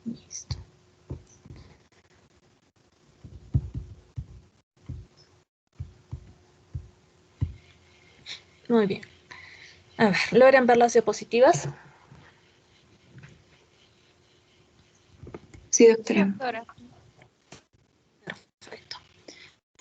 Listo. Muy bien. A ver, ¿logran ver las diapositivas? Sí, doctora. Perfecto.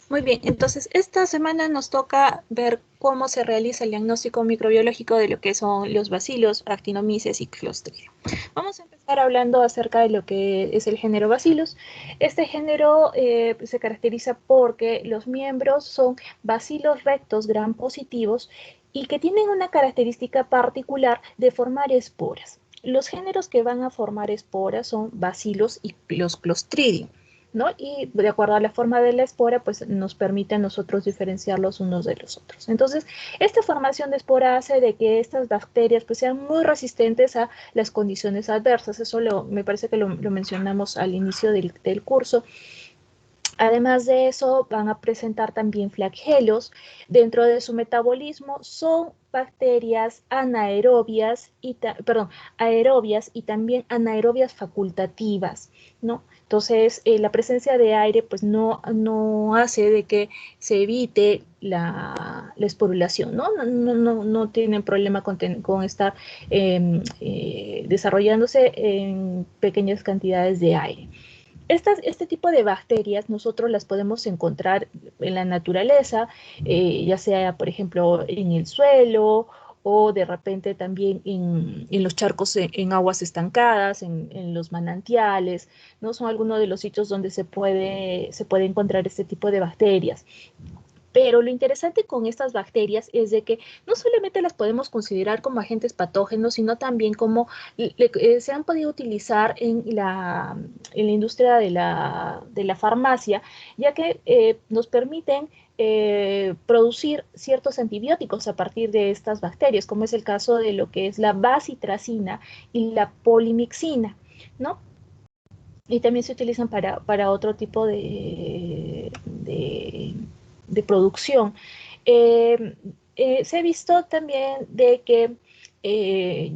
Muy bien, entonces esta semana nos toca ver cómo se realiza el diagnóstico microbiológico de lo que son los bacilos, actinomyces y Clostridium. Vamos a empezar hablando acerca de lo que es el género Bacillus. Este género se caracteriza porque los miembros son bacilos rectos gram positivos y que tienen una característica particular de formar esporas. Los géneros que van a formar esporas son bacilos y los Clostridium, ¿no? Y de acuerdo a la forma de la espora, pues nos permite a nosotros diferenciarlos unos de los otros. Entonces, esta formación de espora hace de que estas bacterias pues sean muy resistentes a las condiciones adversas. Eso me parece que lo mencionamos al inicio del curso. Además de eso, van a presentar también flagelos. Dentro de su metabolismo son bacterias anaerobias aerobias y también anaerobias facultativas, ¿no? Entonces, la presencia de aire pues no hace de que se evite la esporulación, ¿no? No tienen problema con estar desarrollándose en pequeñas cantidades de aire. Este tipo de bacterias nosotros las podemos encontrar en la naturaleza, ya sea, por ejemplo, en el suelo o de repente también en los charcos en aguas estancadas, en los manantiales, ¿no? Son algunos de los sitios donde se puede encontrar este tipo de bacterias. Pero lo interesante con estas bacterias es de que no solamente las podemos considerar como agentes patógenos, sino también como se han podido utilizar en la industria de la farmacia, ya que nos permiten producir ciertos antibióticos a partir de estas bacterias, como es el caso de lo que es la bacitracina y la polimixina, ¿no? Y también se utilizan para otro tipo de producción. Se ha visto también de que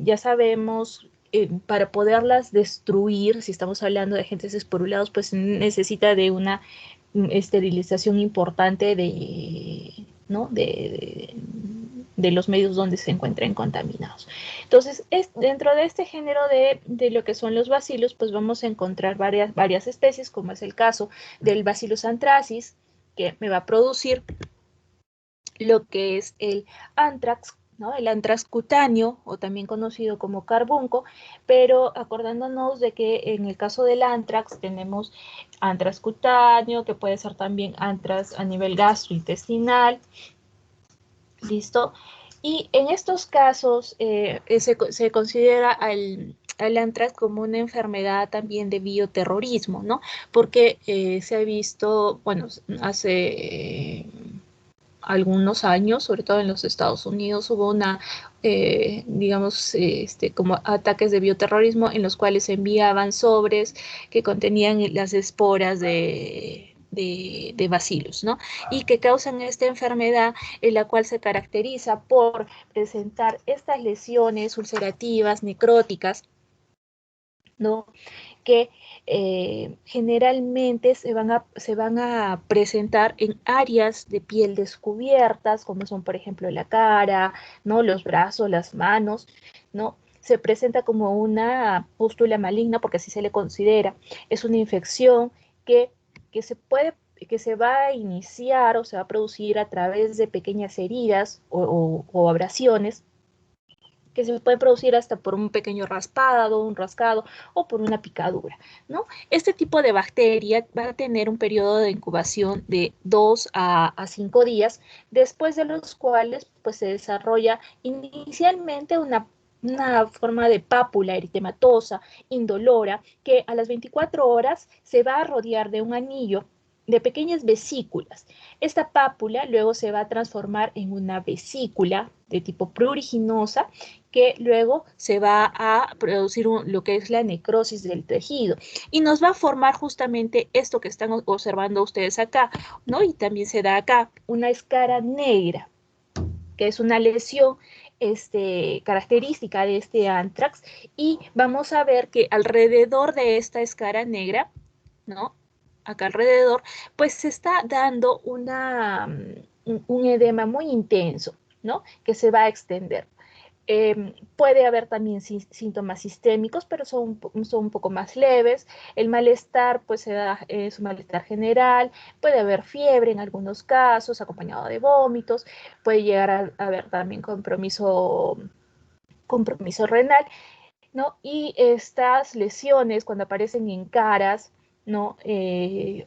ya sabemos, para poderlas destruir, si estamos hablando de agentes esporulados, pues necesita de una esterilización importante ¿no? de los medios donde se encuentren contaminados. Entonces, dentro de este género de lo que son los bacilos, pues vamos a encontrar varias especies, como es el caso del Bacillus anthracis, que me va a producir lo que es el anthrax, ¿no? El anthrax cutáneo, o también conocido como carbunco, pero acordándonos de que en el caso del anthrax tenemos anthrax cutáneo, que puede ser también anthrax a nivel gastrointestinal, ¿listo? Y en estos casos se considera al anthrax como una enfermedad también de bioterrorismo, ¿no? Porque se ha visto, bueno, hace algunos años, sobre todo en los Estados Unidos, hubo digamos, como ataques de bioterrorismo en los cuales se enviaban sobres que contenían las esporas de bacilos, ¿no? Y que causan esta enfermedad, en la cual se caracteriza por presentar estas lesiones ulcerativas, necróticas, ¿no? Que generalmente se van a presentar en áreas de piel descubiertas, como son, por ejemplo, la cara, ¿no? Los brazos, las manos, ¿no? Se presenta como una pústula maligna, porque así se le considera. Es una infección que se va a iniciar o se va a producir a través de pequeñas heridas o abrasiones, que se puede producir hasta por un pequeño raspado, un rascado o por una picadura, ¿no? Este tipo de bacteria va a tener un periodo de incubación de 2 a 5 días, después de los cuales pues, se desarrolla inicialmente una forma de pápula eritematosa, indolora, que a las 24 horas se va a rodear de un anillo de pequeñas vesículas. Esta pápula luego se va a transformar en una vesícula de tipo pruriginosa, que luego se va a producir lo que es la necrosis del tejido y nos va a formar justamente esto que están observando ustedes acá, ¿no? Y también se da acá una escara negra, que es una lesión característica de este anthrax, y vamos a ver que alrededor de esta escara negra, ¿no? Acá alrededor, pues se está dando un edema muy intenso, ¿no? Que se va a extender. Puede haber también síntomas sistémicos, pero son un poco más leves. El malestar, pues es un malestar general. Puede haber fiebre en algunos casos, acompañado de vómitos. Puede llegar a haber también compromiso renal, ¿no? Y estas lesiones, cuando aparecen en caras, ¿no?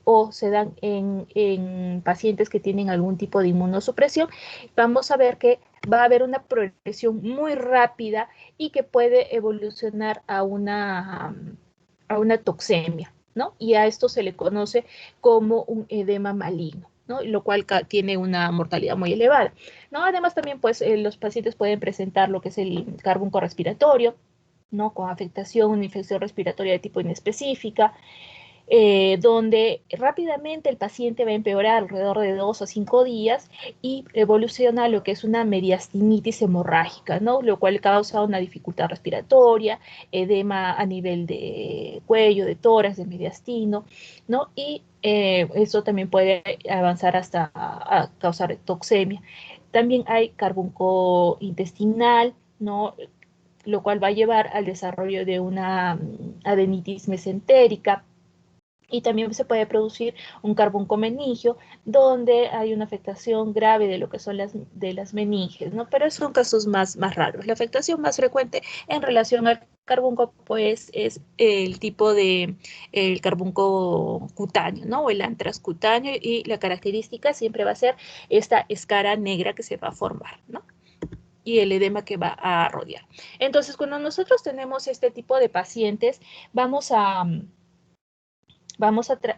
O se dan en pacientes que tienen algún tipo de inmunosupresión, vamos a ver que va a haber una progresión muy rápida y que puede evolucionar a una toxemia, ¿no? Y a esto se le conoce como un edema maligno, ¿no? Lo cual tiene una mortalidad muy elevada, ¿no? Además también, pues, los pacientes pueden presentar lo que es el carbunco respiratorio, ¿no? Con afectación, una infección respiratoria de tipo inespecífica, donde rápidamente el paciente va a empeorar alrededor de 2 a 5 días y evoluciona a lo que es una mediastinitis hemorrágica, ¿no? Lo cual causa una dificultad respiratoria, edema a nivel de cuello, de tórax, de mediastino, ¿no? Y eso también puede avanzar hasta a causar toxemia. También hay carbunco intestinal, ¿no? Lo cual va a llevar al desarrollo de una adenitis mesentérica, y también se puede producir un carbunco meningio, donde hay una afectación grave de lo que son las meninges, ¿no? Pero son casos más raros. La afectación más frecuente en relación al carbunco, pues, es el tipo de el carbunco cutáneo, ¿no? O el anthrax cutáneo, y la característica siempre va a ser esta escara negra que se va a formar, ¿no? Y el edema que va a rodear. Entonces, cuando nosotros tenemos este tipo de pacientes, vamos a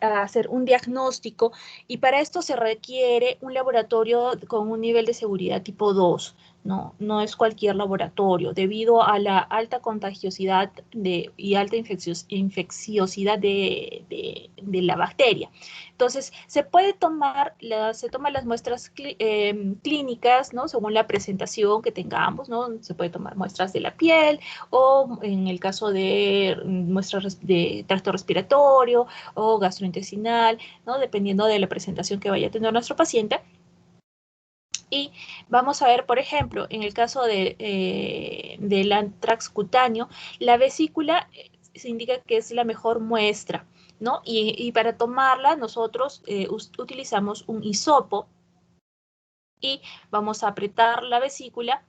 hacer un diagnóstico, y para esto se requiere un laboratorio con un nivel de seguridad tipo 2. No es cualquier laboratorio, debido a la alta contagiosidad y alta infecciosidad de la bacteria. Entonces, se toman las muestras clínicas, ¿no? Según la presentación que tengamos, ¿no? Se puede tomar muestras de la piel, o en el caso de muestras de tracto respiratorio o gastrointestinal, ¿no? Dependiendo de la presentación que vaya a tener nuestro paciente. Y vamos a ver, por ejemplo, en el caso del anthrax cutáneo, la vesícula se indica que es la mejor muestra, ¿no? Y para tomarla nosotros utilizamos un hisopo, y vamos a apretar la vesícula,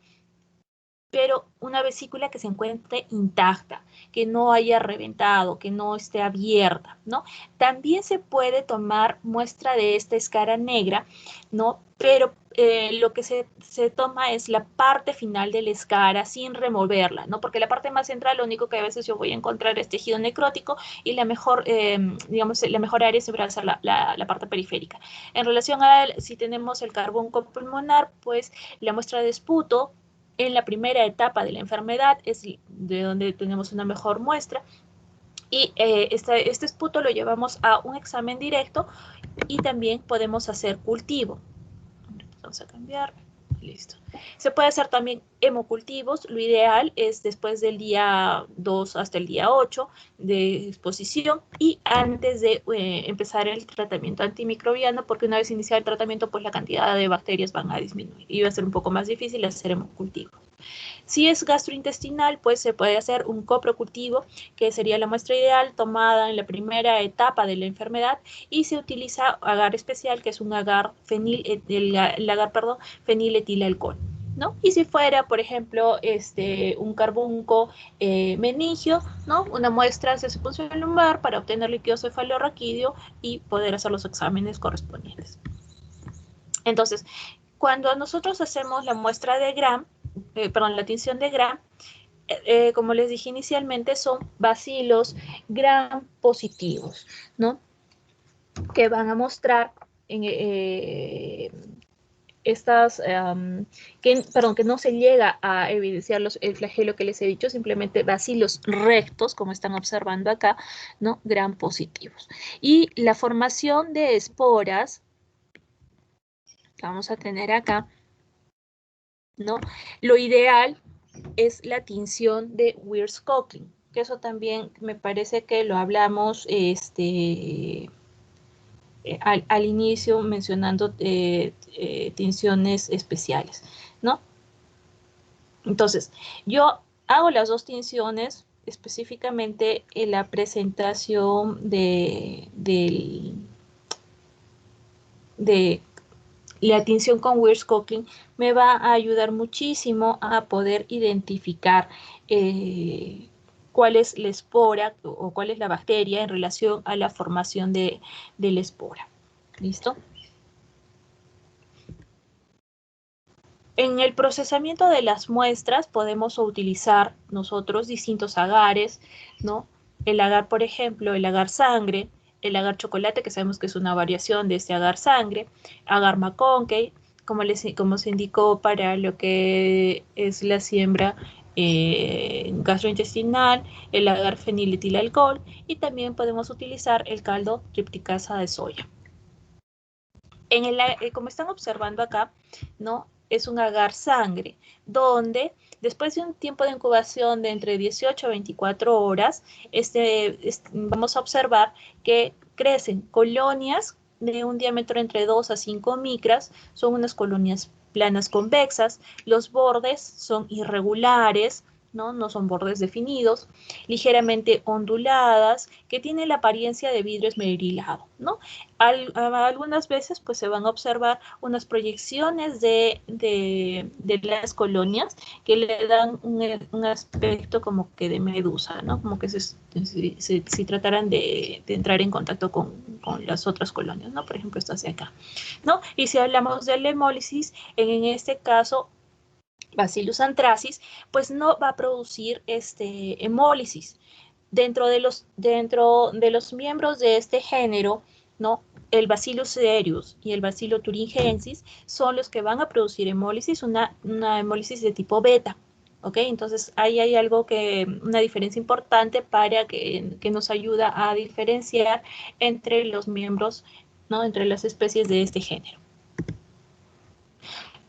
pero una vesícula que se encuentre intacta, que no haya reventado, que no esté abierta, ¿no? También se puede tomar muestra de esta escara negra, ¿no? Pero lo que se toma es la parte final de la escara sin removerla, ¿no? Porque la parte más central, lo único que a veces yo voy a encontrar es tejido necrótico, y la mejor, digamos, la mejor área siempre va a ser la parte periférica. En relación a si tenemos el carbunco pulmonar, pues la muestra de esputo en la primera etapa de la enfermedad es de donde tenemos una mejor muestra, y este esputo lo llevamos a un examen directo, y también podemos hacer cultivo. Vamos a cambiar. Listo. Se puede hacer también hemocultivos. Lo ideal es después del día 2 hasta el día 8 de exposición, y antes de empezar el tratamiento antimicrobiano, porque una vez iniciado el tratamiento, pues la cantidad de bacterias van a disminuir y va a ser un poco más difícil hacer hemocultivos. Si es gastrointestinal, pues se puede hacer un coprocultivo, que sería la muestra ideal tomada en la primera etapa de la enfermedad, y se utiliza agar especial, que es un agar feniletilalcohol, ¿no? Y si fuera, por ejemplo, un carbunco meningio, ¿no? Una muestra de punción lumbar para obtener líquido cefalorraquídeo y poder hacer los exámenes correspondientes. Entonces, cuando nosotros hacemos la muestra de Gram, la tinción de Gram, como les dije inicialmente, son bacilos Gram positivos, ¿no? Que van a mostrar que no se llega a evidenciar el flagelo que les he dicho, simplemente bacilos rectos, como están observando acá, ¿no? Gram positivos. Y la formación de esporas que vamos a tener acá ¿no? Lo ideal es la tinción de Weirs-Cochran, que eso también me parece que lo hablamos al inicio mencionando tinciones especiales, ¿no? Entonces, yo hago las dos tinciones específicamente en la presentación de la tinción con Weirs-Cochran me va a ayudar muchísimo a poder identificar cuál es la espora o cuál es la bacteria en relación a la formación de la espora. ¿Listo? En el procesamiento de las muestras podemos utilizar nosotros distintos agares, ¿no? El agar, por ejemplo, el agar sangre, el agar chocolate, que sabemos que es una variación de este agar sangre, agar McConkey, como se indicó para lo que es la siembra gastrointestinal, el agar feniletilalcohol, y también podemos utilizar el caldo tripticasa de soya. Como están observando acá, ¿no? Es un agar sangre, donde después de un tiempo de incubación de entre 18 a 24 horas, vamos a observar que crecen colonias de un diámetro entre 2 a 5 micras, son unas colonias planas convexas, los bordes son irregulares, ¿no? No son bordes definidos, ligeramente onduladas, que tienen la apariencia de vidrio esmerilado, ¿no? Algunas veces pues se van a observar unas proyecciones de las colonias que le dan un aspecto como que de medusa, ¿no? Como que si trataran de entrar en contacto con las otras colonias, ¿no? Por ejemplo, esta hacia acá, ¿no? Y si hablamos de la hemólisis, en este caso Bacillus anthracis, pues no va a producir hemólisis. Dentro de los miembros de este género, ¿no? El Bacillus cereus y el Bacillus thuringiensis son los que van a producir hemólisis, una hemólisis de tipo beta. ¿Ok? Entonces ahí hay una diferencia importante para que nos ayuda a diferenciar entre los miembros, ¿no? Entre las especies de este género.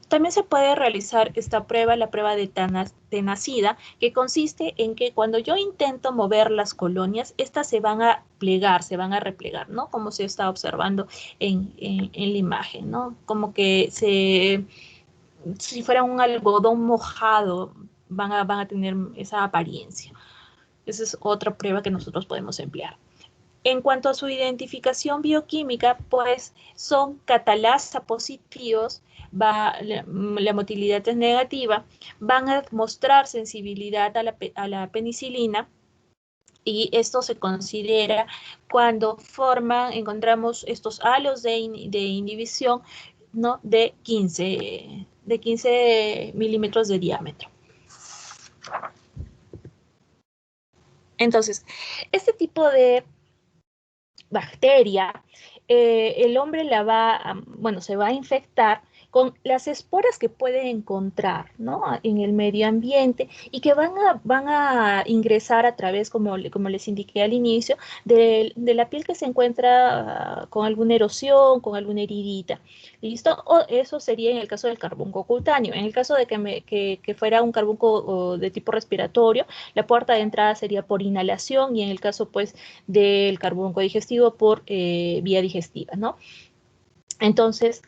También se puede realizar esta prueba, la prueba de tenacida, que consiste en que cuando yo intento mover las colonias, estas se van a plegar, se van a replegar, ¿no? Como se está observando en la imagen, ¿no? Como que si fuera un algodón mojado, van a tener esa apariencia. Esa es otra prueba que nosotros podemos emplear. En cuanto a su identificación bioquímica, pues son catalasa positivos, la motilidad es negativa, van a mostrar sensibilidad a la penicilina, y esto se considera cuando encontramos estos halos de inhibición, ¿no? de 15 milímetros de diámetro. Entonces, este tipo de bacteria, el hombre se va a infectar con las esporas que puede encontrar, ¿no? En el medio ambiente y que van a ingresar a través, como les indiqué al inicio, de la piel que se encuentra con alguna erosión, con alguna heridita. ¿Listo? O eso sería en el caso del carbunco cutáneo. En el caso de que fuera un carbunco de tipo respiratorio, la puerta de entrada sería por inhalación, y en el caso pues del carbunco digestivo por vía digestiva, ¿no? Entonces,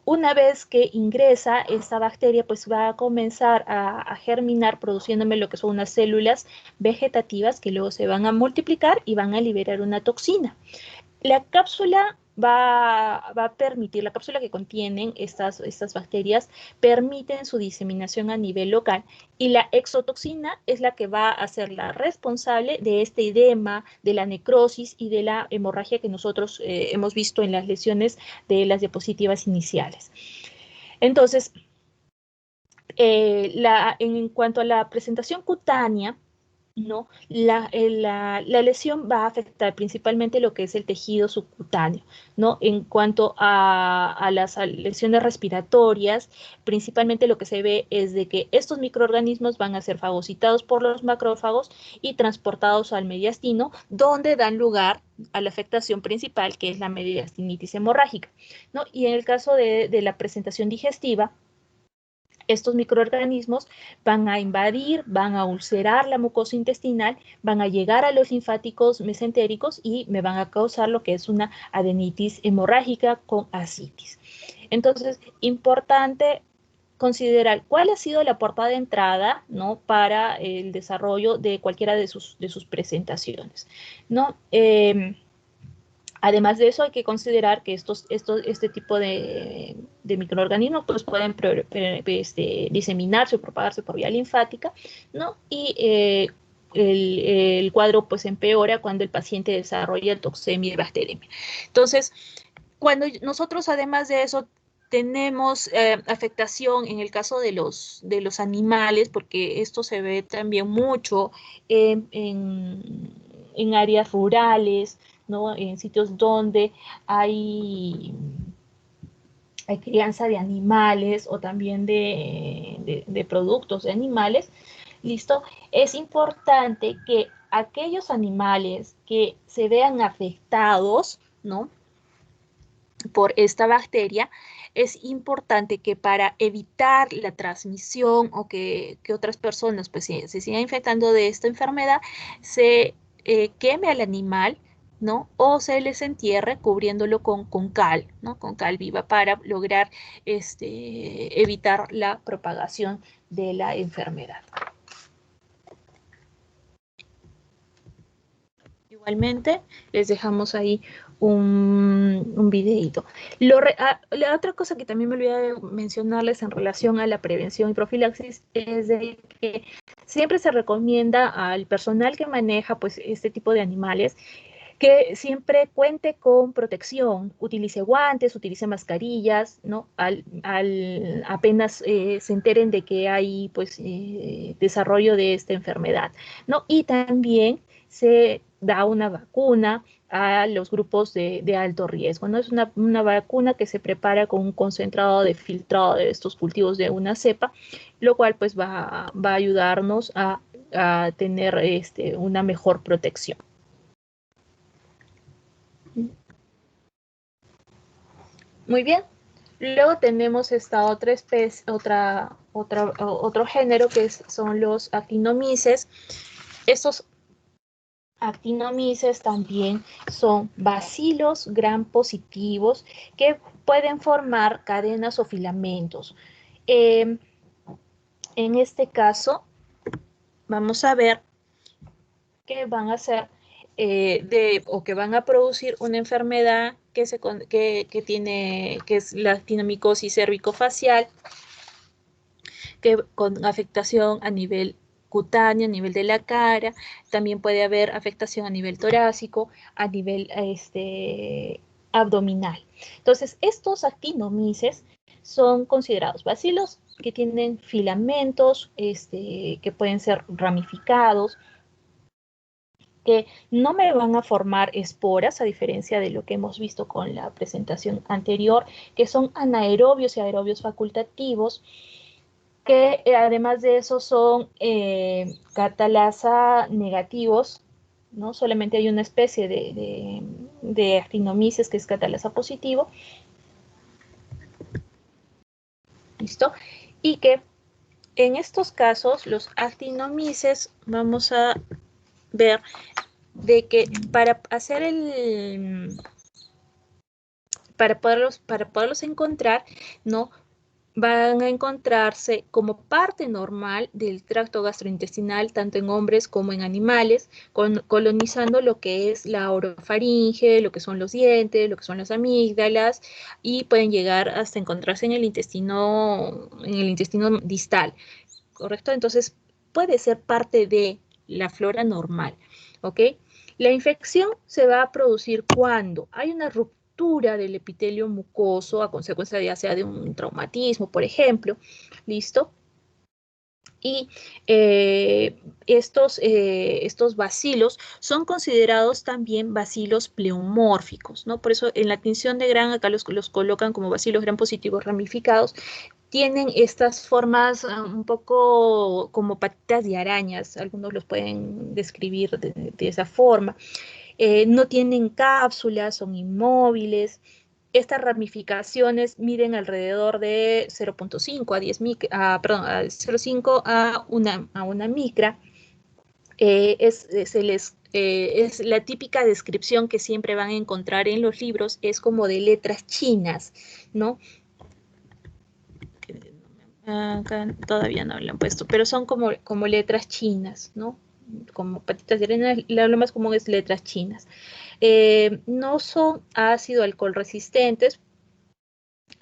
una vez que ingresa esta bacteria, pues va a comenzar a germinar produciéndome lo que son unas células vegetativas que luego se van a multiplicar y van a liberar una toxina. La cápsula va a permitir, la cápsula que contienen estas bacterias, permiten su diseminación a nivel local, y la exotoxina es la que va a ser la responsable de este edema, de la necrosis y de la hemorragia que nosotros hemos visto en las lesiones de las diapositivas iniciales. Entonces, en cuanto a la presentación cutánea, ¿no? La lesión va a afectar principalmente lo que es el tejido subcutáneo, ¿no? En cuanto a las lesiones respiratorias, principalmente lo que se ve es de que estos microorganismos van a ser fagocitados por los macrófagos y transportados al mediastino, donde dan lugar a la afectación principal, que es la mediastinitis hemorrágica, ¿no? Y en el caso de la presentación digestiva, estos microorganismos van a invadir, van a ulcerar la mucosa intestinal, van a llegar a los linfáticos mesentéricos y me van a causar lo que es una adenitis hemorrágica con ascitis. Entonces, importante considerar cuál ha sido la puerta de entrada, ¿no?, para el desarrollo de cualquiera de sus presentaciones, ¿no? Además de eso, hay que considerar que este tipo de microorganismos pues, pueden diseminarse o propagarse por vía linfática, ¿no? Y el cuadro pues, empeora cuando el paciente desarrolla toxemia y bacteremia. Entonces, cuando nosotros, además de eso, tenemos afectación en el caso de los animales, porque esto se ve también mucho en áreas rurales, ¿no? En sitios donde hay crianza de animales o también de productos de animales, ¿listo? Es importante que aquellos animales que se vean afectados, ¿no?, por esta bacteria, es importante que para evitar la transmisión o que otras personas pues, se sigan infectando de esta enfermedad, se queme al animal, ¿no? O se les entierre cubriéndolo con cal, ¿no? Con cal viva para lograr evitar la propagación de la enfermedad. Igualmente, les dejamos ahí un videito. La otra cosa que también me olvidé de mencionarles en relación a la prevención y profilaxis es de que siempre se recomienda al personal que maneja pues, este tipo de animales que siempre cuente con protección, utilice guantes, utilice mascarillas, ¿no? Apenas se enteren de que hay pues, desarrollo de esta enfermedad, ¿no? Y también se da una vacuna a los grupos de alto riesgo, ¿no? Es una vacuna que se prepara con un concentrado de filtrado de estos cultivos de una cepa, lo cual pues va a ayudarnos a tener una mejor protección. Muy bien. Luego tenemos esta otra especie, otro género que son los actinomyces. Estos actinomyces también son bacilos gram positivos que pueden formar cadenas o filamentos. En este caso, vamos a ver que van a ser o que van a producir una enfermedad que es la actinomicosis cervicofacial, que con afectación a nivel cutáneo, a nivel de la cara, también puede haber afectación a nivel torácico, a nivel abdominal. Entonces, estos actinomyces son considerados bacilos que tienen filamentos que pueden ser ramificados, que no me van a formar esporas, a diferencia de lo que hemos visto con la presentación anterior, que son anaerobios y aerobios facultativos, que además de eso son catalasa negativos, ¿no? Solamente hay una especie de actinomyces que es catalasa positivo. ¿Listo? Y que en estos casos, los actinomyces, vamos a ver de que para poderlos encontrar, ¿no?, van a encontrarse como parte normal del tracto gastrointestinal, tanto en hombres como en animales, colonizando lo que es la orofaringe, lo que son los dientes, lo que son las amígdalas, y pueden llegar hasta encontrarse en el intestino distal, ¿correcto? Entonces, puede ser parte de la flora normal, ¿ok? La infección se va a producir cuando hay una ruptura del epitelio mucoso a consecuencia ya sea de un traumatismo, por ejemplo, ¿listo? Y estos bacilos son considerados también bacilos pleomórficos, ¿no? Por eso en la tinción de Gram acá los colocan como bacilos gram positivos ramificados. Tienen estas formas un poco como patitas de arañas, algunos los pueden describir de esa forma. No tienen cápsulas, son inmóviles, Estas ramificaciones miden alrededor de 0.5 a 10 perdón, a 0.5 a una micra. Es la típica descripción que siempre van a encontrar en los libros, es como de letras chinas, ¿no? Acá todavía no lo han puesto, pero son como letras chinas, ¿no? Como patitas de arena, lo más común es letras chinas. No son ácido alcohol resistentes,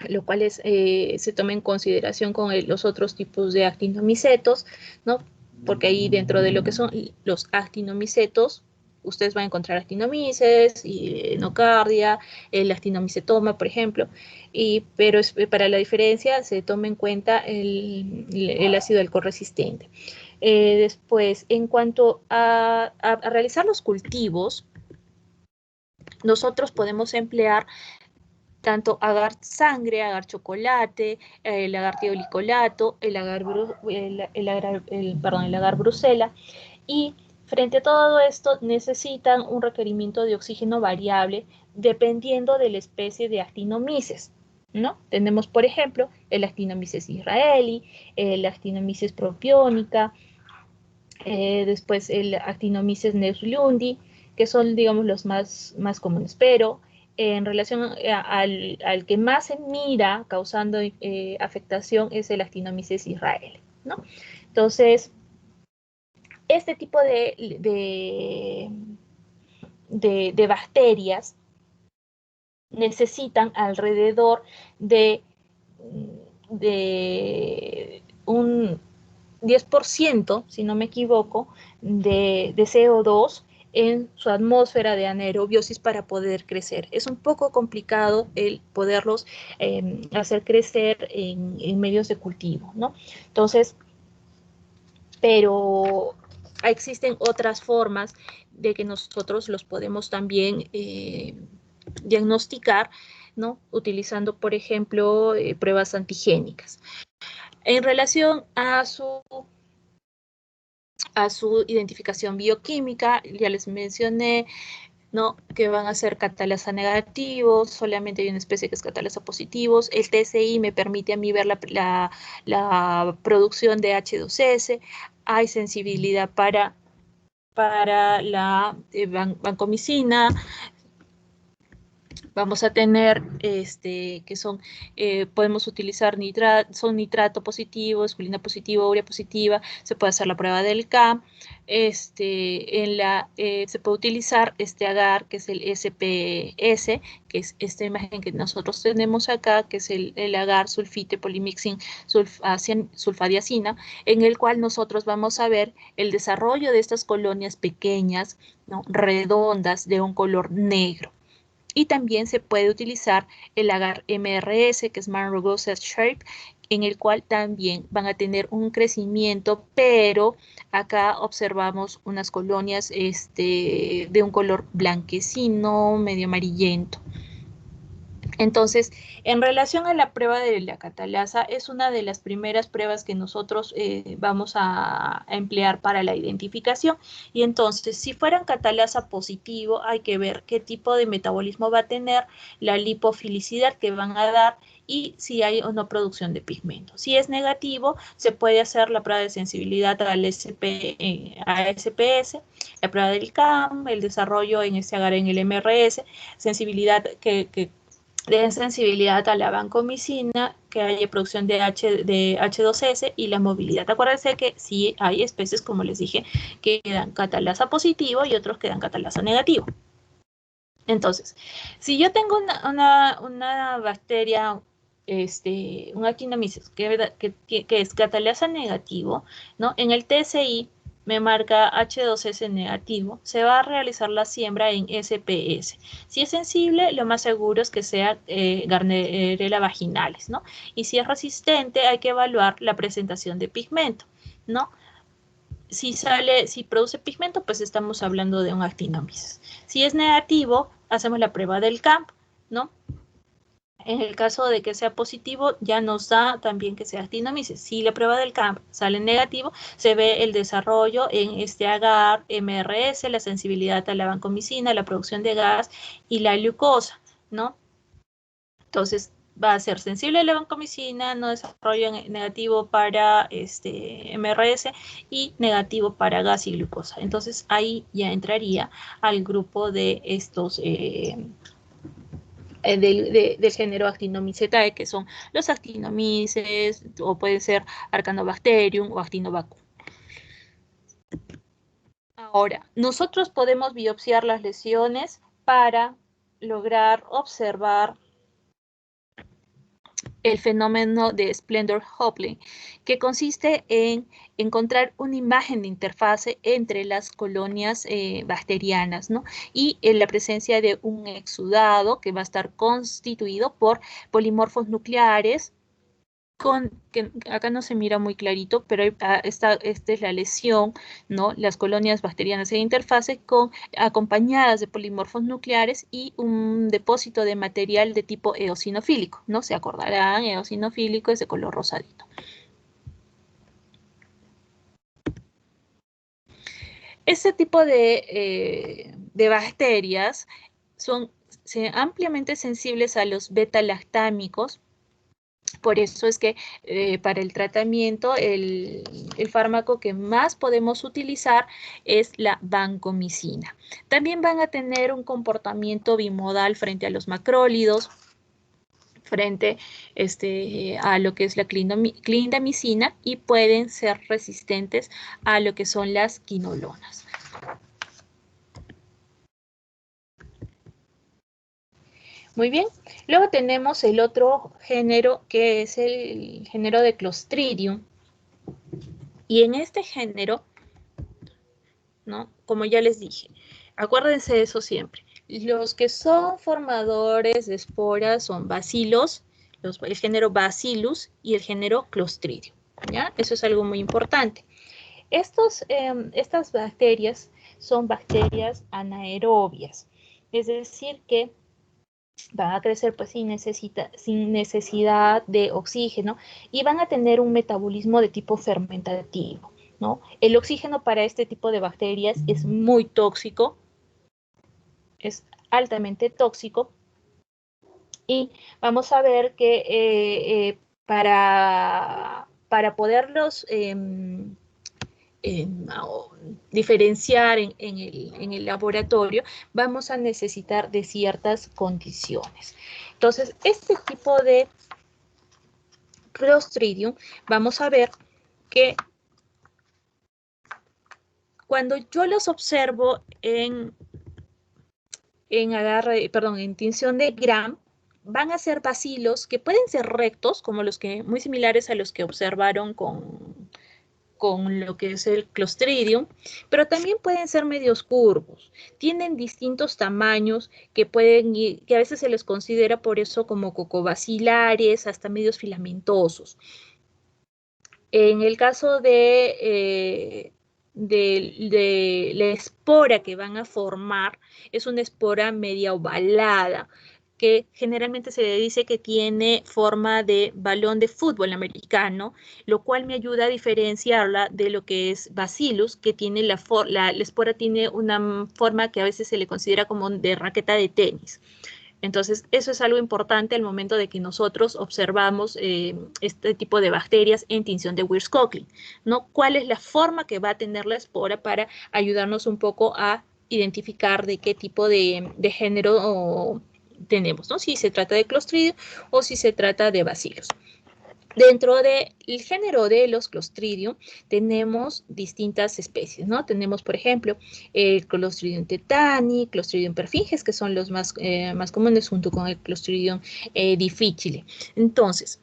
lo cual se toma en consideración con los otros tipos de actinomicetos, ¿no? Porque ahí dentro de lo que son los actinomicetos, ustedes van a encontrar actinomices, y nocardia, el actinomicetoma, por ejemplo, pero para la diferencia se toma en cuenta el ácido alcohol resistente. Después, en cuanto a realizar los cultivos, nosotros podemos emplear tanto agar sangre, agar chocolate, el agar teolicolato, el agar brusela, y frente a todo esto necesitan un requerimiento de oxígeno variable dependiendo de la especie de actinomices, ¿no? Tenemos, por ejemplo, el actinomices israeli, el actinomices propionica, después el actinomices neuslundi, que son, digamos, los más comunes, pero en relación al que más se mira causando afectación es el actinomices israeli, ¿no? Entonces, este tipo de bacterias necesitan alrededor de un 10%, si no me equivoco, de CO2 en su atmósfera de anaerobiosis para poder crecer. Es un poco complicado el poderlos hacer crecer en medios de cultivo, ¿no? Entonces, pero existen otras formas de que nosotros los podemos también diagnosticar, ¿no? Utilizando, por ejemplo, pruebas antigénicas. En relación a su identificación bioquímica, ya les mencioné, ¿no? Que van a ser catalasa negativos, solamente hay una especie que es catalasa positivos. El TSI me permite a mí ver la producción de H2S, hay sensibilidad para la vancomicina. Vamos a tener que podemos utilizar son nitrato positivo, esculina positiva, urea positiva, se puede hacer la prueba del CAM, se puede utilizar este agar, que es el SPS, que es esta imagen que nosotros tenemos acá, que es el agar sulfite polimixin sulfadiazina, en el cual nosotros vamos a ver el desarrollo de estas colonias pequeñas, ¿no? Redondas, de un color negro. Y también se puede utilizar el agar MRS, que es Man Rugosa Shape, en el cual también van a tener un crecimiento, pero acá observamos unas colonias de un color blanquecino, medio amarillento. Entonces, en relación a la prueba de la catalasa, es una de las primeras pruebas que nosotros vamos a emplear para la identificación. Y entonces, si fueran catalasa positivo, hay que ver qué tipo de metabolismo va a tener, la lipofilicidad que van a dar y si hay o no producción de pigmento. Si es negativo, se puede hacer la prueba de sensibilidad al a SPS, la prueba del CAM, el desarrollo en este agar en el MRS, sensibilidad que den sensibilidad a la vancomicina, que haya producción de H2S y la movilidad. Acuérdense que sí hay especies, como les dije, que dan catalasa positivo y otros que dan catalasa negativo. Entonces, si yo tengo una bacteria, un Actinomyces, que es catalasa negativo, ¿no? En el TSI me marca H2S negativo, se va a realizar la siembra en SPS. Si es sensible, lo más seguro es que sea Gardnerella vaginalis, ¿no? Y si es resistente, hay que evaluar la presentación de pigmento, ¿no? Si produce pigmento, pues estamos hablando de un Actinomyces. Si es negativo, hacemos la prueba del CAMP, ¿no? En el caso de que sea positivo, ya nos da también que sea Actinomyces. Si la prueba del CAMP sale negativo, se ve el desarrollo en este agar, MRS, la sensibilidad a la vancomicina, la producción de gas y la glucosa, ¿no? Entonces, va a ser sensible a la vancomicina, no desarrolla negativo para MRS y negativo para gas y glucosa. Entonces, ahí ya entraría al grupo de estos del género Actinomycetae, que son los actinomyces, o puede ser Arcanobacterium o Actinobacum. Ahora, nosotros podemos biopsiar las lesiones para lograr observar el fenómeno de Splendor Hopling, que consiste en encontrar una imagen de interfase entre las colonias bacterianas, ¿no? Y en la presencia de un exudado que va a estar constituido por polimorfos nucleares, que acá no se mira muy clarito, pero esta es la lesión, ¿no? Las colonias bacterianas en interfase acompañadas de polimorfos nucleares y un depósito de material de tipo eosinofílico, ¿no? Se acordarán, eosinofílico es de color rosadito. Este tipo de bacterias son ampliamente sensibles a los beta-lactámicos. Por eso es que para el tratamiento el fármaco que más podemos utilizar es la vancomicina. También van a tener un comportamiento bimodal frente a los macrólidos, frente a lo que es la clindamicina, y pueden ser resistentes a lo que son las quinolonas. Muy bien, luego tenemos el otro género, que es el género de Clostridium. Y en este género, ¿no? Como ya les dije, acuérdense de eso siempre. Los que son formadores de esporas son bacilos, el género Bacillus y el género Clostridium, ¿ya? Eso es algo muy importante. Estas bacterias son bacterias anaerobias, es decir que van a crecer pues sin necesidad de oxígeno y van a tener un metabolismo de tipo fermentativo, ¿no? El oxígeno para este tipo de bacterias es muy tóxico, es altamente tóxico, y vamos a ver que para poderlos diferenciar en el laboratorio, vamos a necesitar de ciertas condiciones. Entonces, este tipo de Clostridium, vamos a ver que cuando yo los observo en tinción de Gram, van a ser bacilos que pueden ser rectos, como los que, muy similares a los que observaron con lo que es el Clostridium, pero también pueden ser medios curvos. Tienen distintos tamaños que a veces se les considera por eso como cocobacilares, hasta medios filamentosos. En el caso de la espora que van a formar, es una espora media ovalada, que generalmente se le dice que tiene forma de balón de fútbol americano, lo cual me ayuda a diferenciarla de lo que es Bacillus, que tiene la espora tiene una forma que a veces se le considera como de raqueta de tenis. Entonces, eso es algo importante al momento de que nosotros observamos este tipo de bacterias en tinción de Weir-Skocklin, ¿no? ¿Cuál es la forma que va a tener la espora para ayudarnos un poco a identificar de qué tipo de género tenemos, ¿no? Si se trata de Clostridium o si se trata de Bacillus. Dentro del género de los Clostridium tenemos distintas especies, ¿no? Tenemos, por ejemplo, el Clostridium tetani, Clostridium perfringens, que son los más comunes, junto con el Clostridium difficile. Entonces,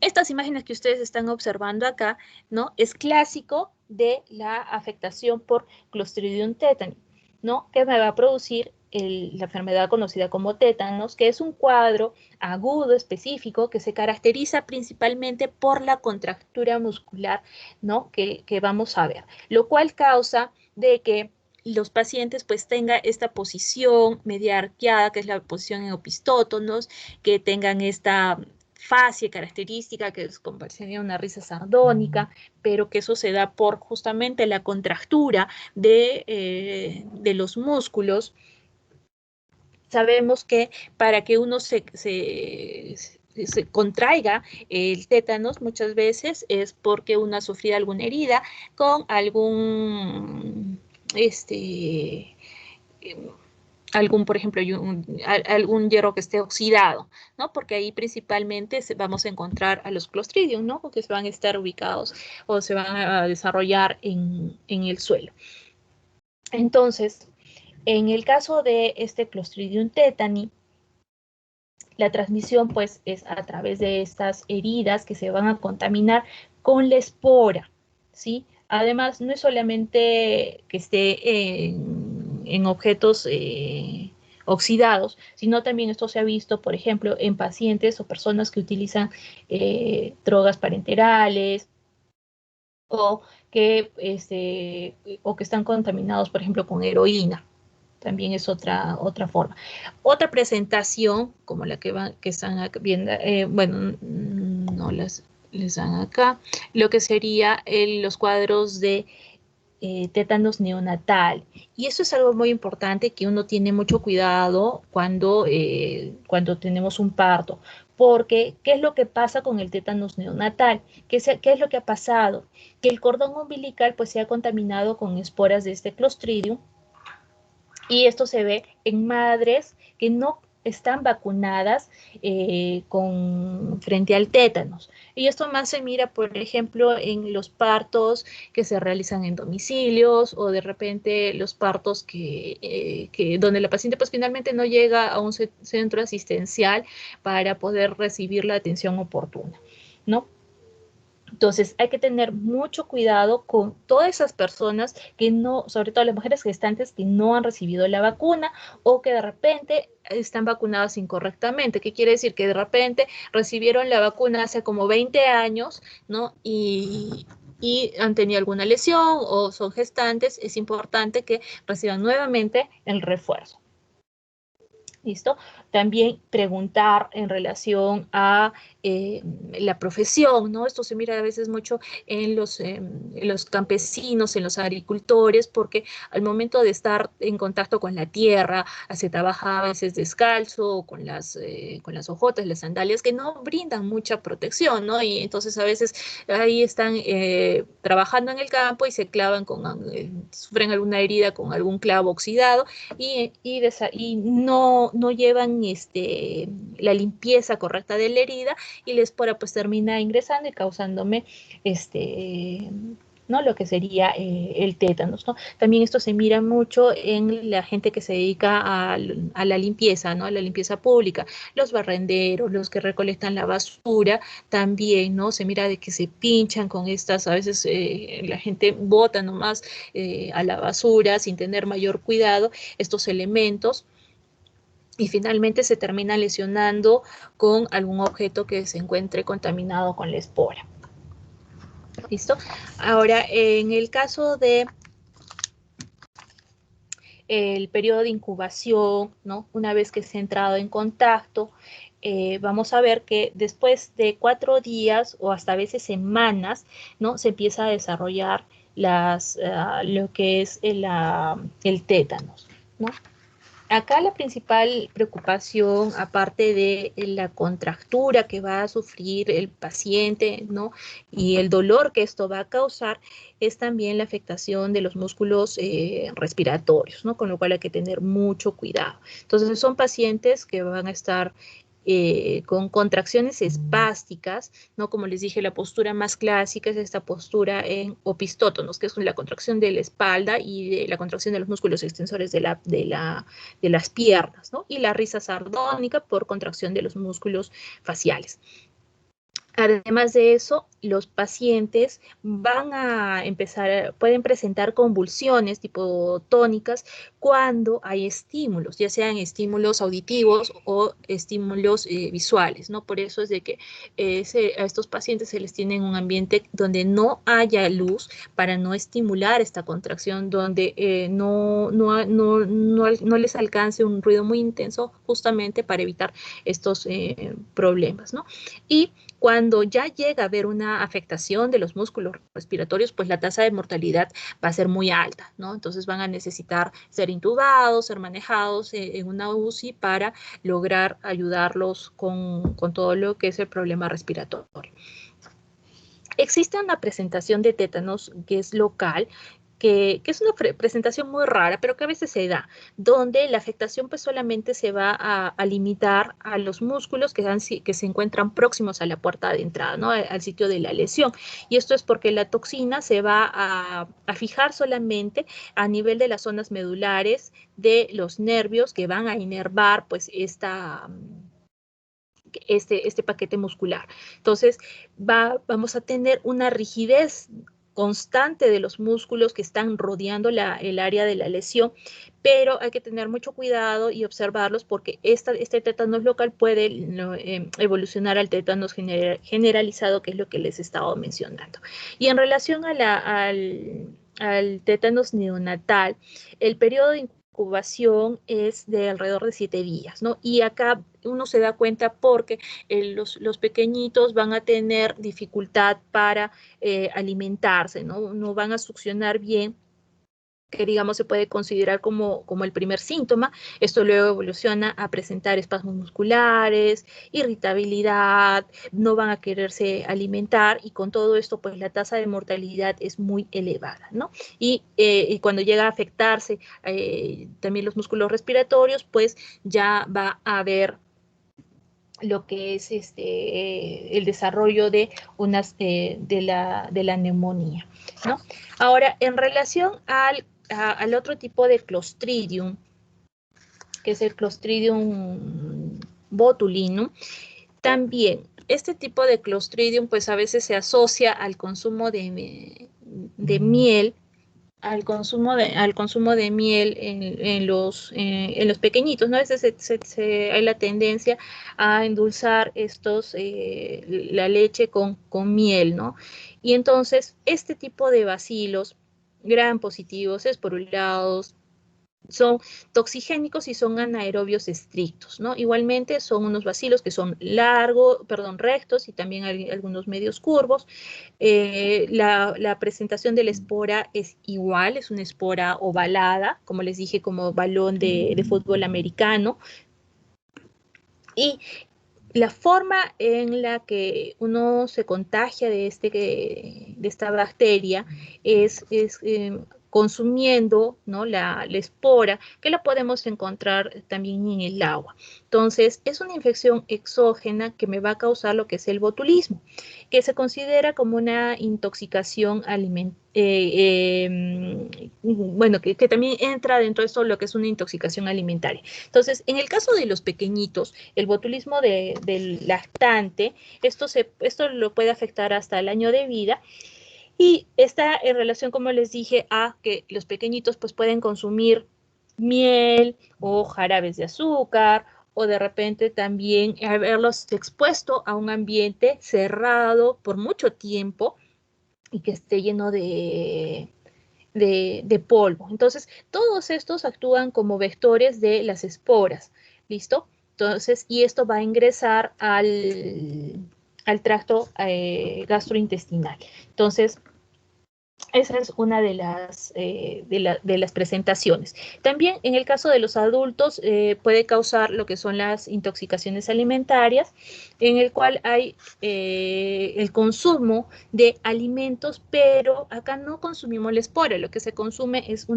estas imágenes que ustedes están observando acá, ¿no? Es clásico de la afectación por Clostridium tetani, ¿no? Que me va a producir la enfermedad conocida como tétanos, que es un cuadro agudo específico que se caracteriza principalmente por la contractura muscular, ¿no? Que vamos a ver, lo cual causa de que los pacientes pues tengan esta posición media arqueada, que es la posición en opistótonos, que tengan esta fascia característica, que es como sería una risa sardónica, pero que eso se da por justamente la contractura de los músculos sabemos que para que uno se contraiga el tétanos muchas veces es porque uno ha sufrido alguna herida con algún, por ejemplo, algún hierro que esté oxidado, ¿no? Porque ahí principalmente vamos a encontrar a los Clostridium, ¿no? Porque se van a estar ubicados o se van a desarrollar en el suelo. Entonces, en el caso de este Clostridium tetani, la transmisión pues es a través de estas heridas que se van a contaminar con la espora, ¿sí? Además, no es solamente que esté en objetos oxidados, sino también esto se ha visto, por ejemplo, en pacientes o personas que utilizan drogas parenterales o o que están contaminados, por ejemplo, con heroína. También es otra forma. Otra presentación, como la que están viendo, bueno, no les dan acá, lo que sería los cuadros de tétanos neonatal. Y eso es algo muy importante que uno tiene mucho cuidado cuando tenemos un parto. Porque, ¿qué es lo que pasa con el tétanos neonatal? ¿Qué es lo que ha pasado? Que el cordón umbilical pues se ha contaminado con esporas de este Clostridium, y esto se ve en madres que no están vacunadas frente al tétanos. Y esto más se mira, por ejemplo, en los partos que se realizan en domicilios o de repente los partos donde la paciente pues finalmente no llega a un centro asistencial para poder recibir la atención oportuna, ¿no? Entonces hay que tener mucho cuidado con todas esas personas que no, sobre todo las mujeres gestantes que no han recibido la vacuna o que de repente están vacunadas incorrectamente. ¿Qué quiere decir? Que de repente recibieron la vacuna hace como 20 años, ¿no? Y han tenido alguna lesión o son gestantes, es importante que reciban nuevamente el refuerzo. ¿Listo? También preguntar en relación a la profesión, ¿no? Esto se mira a veces mucho en los campesinos, en los agricultores, porque al momento de estar en contacto con la tierra, se trabaja a veces descalzo, con las hojotas, las sandalias, que no brindan mucha protección, ¿no? Y entonces a veces ahí están trabajando en el campo y se clavan sufren alguna herida con algún clavo oxidado y no llevan la limpieza correcta de la herida y la espora pues termina ingresando y causándome ¿no? Lo que sería el tétanos, ¿no? También esto se mira mucho en la gente que se dedica a la limpieza, ¿no? A la limpieza pública, los barrenderos, los que recolectan la basura, también, ¿no? Se mira de que se pinchan con estas, a veces la gente bota nomás a la basura sin tener mayor cuidado estos elementos y finalmente se termina lesionando con algún objeto que se encuentre contaminado con la espora. ¿Listo? Ahora, en el caso de el periodo de incubación, ¿no? Una vez que se ha entrado en contacto, vamos a ver que después de 4 días o hasta a veces semanas, ¿no? Se empieza a desarrollar lo que es el tétanos, ¿no? Acá la principal preocupación, aparte de la contractura que va a sufrir el paciente, ¿no? Y el dolor que esto va a causar, es también la afectación de los músculos respiratorios, ¿no? Con lo cual hay que tener mucho cuidado. Entonces son pacientes que van a estar con contracciones espásticas, ¿no? Como les dije, la postura más clásica es esta postura en opistótonos, que es la contracción de la espalda y de la contracción de los músculos extensores de las piernas, ¿no? Y la risa sardónica por contracción de los músculos faciales. Además de eso, los pacientes pueden presentar convulsiones tipo tónicas cuando hay estímulos, ya sean estímulos auditivos o estímulos visuales, ¿no? Por eso es de que a estos pacientes se les tiene en un ambiente donde no haya luz para no estimular esta contracción, donde no les alcance un ruido muy intenso justamente para evitar estos problemas, ¿no? Y cuando cuando ya llega a haber una afectación de los músculos respiratorios, pues la tasa de mortalidad va a ser muy alta, ¿no? Entonces van a necesitar ser intubados, ser manejados en una UCI para lograr ayudarlos con todo lo que es el problema respiratorio. Existe una presentación de tétanos que es local, que es una presentación muy rara, pero que a veces se da, donde la afectación pues solamente se va a limitar a los músculos que se encuentran próximos a la puerta de entrada, ¿no? Al sitio de la lesión. Y esto es porque la toxina se va a fijar solamente a nivel de las zonas medulares de los nervios que van a inervar pues este paquete muscular. Entonces, vamos a tener una rigidez constante de los músculos que están rodeando el área de la lesión, pero hay que tener mucho cuidado y observarlos porque este tétanos local puede evolucionar al tétanos generalizado, que es lo que les estaba mencionando. Y en relación al tétanos neonatal, el periodo de incubación es de alrededor de 7 días, ¿no? Y acá uno se da cuenta porque los pequeñitos van a tener dificultad para alimentarse, ¿no? No van a succionar bien, que digamos se puede considerar como el primer síntoma. Esto luego evoluciona a presentar espasmos musculares, irritabilidad, no van a quererse alimentar y con todo esto pues la tasa de mortalidad es muy elevada, ¿no? Y cuando llega a afectarse también los músculos respiratorios, pues ya va a haber lo que es el desarrollo de la neumonía, ¿no? Ahora, en relación al otro tipo de Clostridium, que es el Clostridium botulinum, también este tipo de Clostridium pues a veces se asocia al consumo de miel, al consumo de miel en los pequeñitos, ¿no? A veces hay la tendencia a endulzar la leche con miel, ¿no? Y entonces este tipo de bacilos gram positivos, esporulados, son toxigénicos y son anaerobios estrictos, ¿no? Igualmente son unos bacilos que son rectos y también hay algunos medios curvos. La presentación de la espora es igual, es una espora ovalada, como les dije, como balón de fútbol americano. Y la forma en la que uno se contagia de esta bacteria es consumiendo, ¿no? la espora, que la podemos encontrar también en el agua. Entonces, es una infección exógena que me va a causar lo que es el botulismo, que se considera como una intoxicación alimentaria. Bueno, que también entra dentro de esto lo que es una intoxicación alimentaria. Entonces, en el caso de los pequeñitos, el botulismo del lactante, esto lo puede afectar hasta el año de vida y está en relación, como les dije, a que los pequeñitos pues pueden consumir miel o jarabes de azúcar o de repente también haberlos expuesto a un ambiente cerrado por mucho tiempo y que esté lleno de polvo. Entonces, todos estos actúan como vectores de las esporas, ¿listo? Entonces, y esto va a ingresar al tracto gastrointestinal. Entonces, esa es una de las presentaciones. También en el caso de los adultos puede causar lo que son las intoxicaciones alimentarias, en el cual hay el consumo de alimentos, pero acá no consumimos la espora, lo que se consume es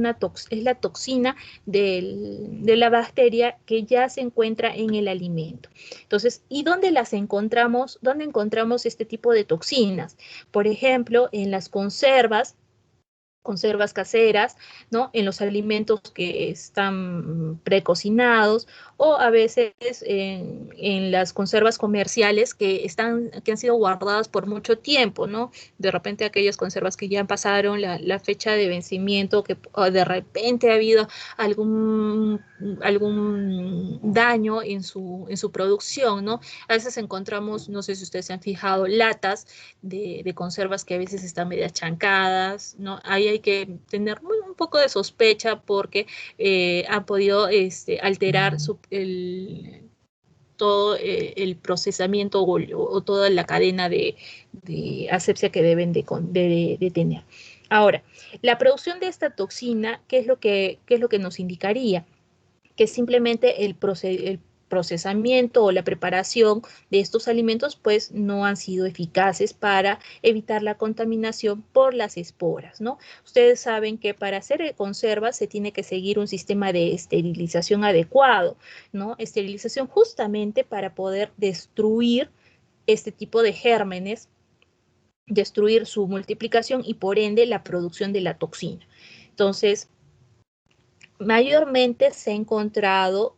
la toxina de la bacteria que ya se encuentra en el alimento. Entonces, ¿y dónde las encontramos? ¿Dónde encontramos este tipo de toxinas? Por ejemplo, en las conservas caseras, ¿no? En los alimentos que están precocinados o a veces en las conservas comerciales que han sido guardadas por mucho tiempo, ¿no? De repente aquellas conservas que ya pasaron la fecha de vencimiento, que de repente ha habido algún daño en su producción, ¿no? A veces encontramos, no sé si ustedes se han fijado, latas de conservas que a veces están medio chancadas, ¿no? Ahí hay que tener un poco de sospecha porque ha podido alterar todo el procesamiento o toda la cadena de asepsia que deben de tener. Ahora, la producción de esta toxina, qué es lo que nos indicaría? Que simplemente el procesamiento o la preparación de estos alimentos pues no han sido eficaces para evitar la contaminación por las esporas, ¿no? Ustedes saben que para hacer conservas se tiene que seguir un sistema de esterilización adecuado, ¿no? Esterilización justamente para poder destruir este tipo de gérmenes, destruir su multiplicación y por ende la producción de la toxina. Entonces, mayormente se ha encontrado,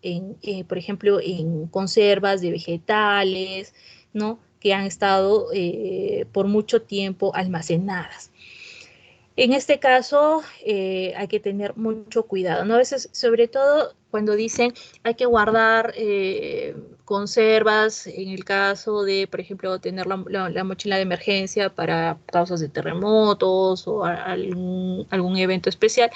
por ejemplo, en conservas de vegetales, ¿no? Que han estado por mucho tiempo almacenadas. En este caso hay que tener mucho cuidado, ¿no? A veces, sobre todo cuando dicen hay que guardar conservas, en el caso de, por ejemplo, tener la mochila de emergencia para causas de terremotos o algún evento especial,